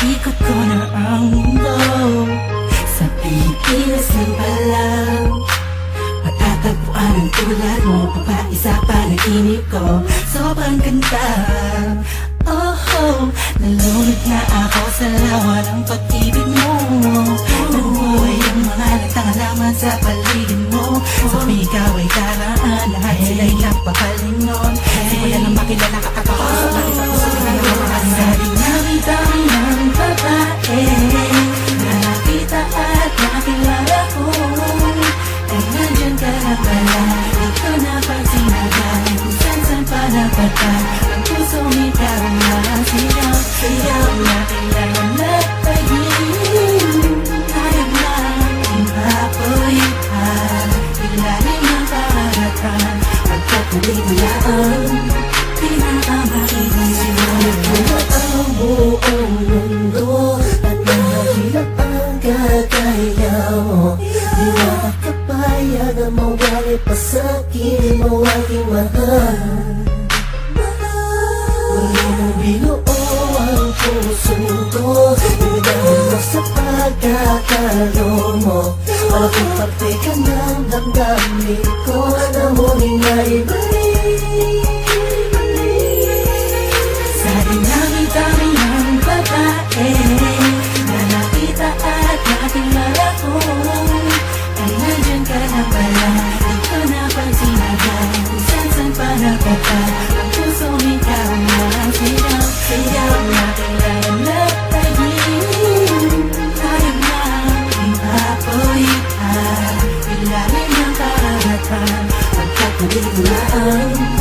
Ikot ko na ang mundo. Sa Pilipinas lang pala matatagpuan ang tulad mo. Papaisa pa nainip ko, sobrang ganda. Oh, nalunod na ako sa lawa ng pag-ibig mo. Nabuhay ang mga nagtangalaman sa paligid mo. Sa ikaw ay karaan, lahat sila'y nagpapalingon. Simula nang makilala ka at ako, sa bakit ako sa pinagawa. Sa dinami-dami ng babae na nakita at nakilala ko, ay nandyan ka na pala. Di ko napansin agad kung saan pa napadpad. Ang pusong ikaw na sigaw na kailangan at pag-ibig. Ayaw na ipapoyhan, ilalim ang paratan. Pagkatuloy mo lang pinakamakita. Sinulit mo ang buong mundo at mahirap ang kagaya mo. Di makakapayag ang mawali pa sa'kin mo aking mahal. Wala mong binuo ang puso ko, ibigay mo sa pagkakalo mo. Para kung parte ka ng damdamin ko na muling naibalik. Sa dinami-dami ng babae na nakita at nakilala ko, ay nandyan ka na pala. Di ko napansin agad kung saan pa napadpad. Ang pusong ikaw na sigaw na kailangan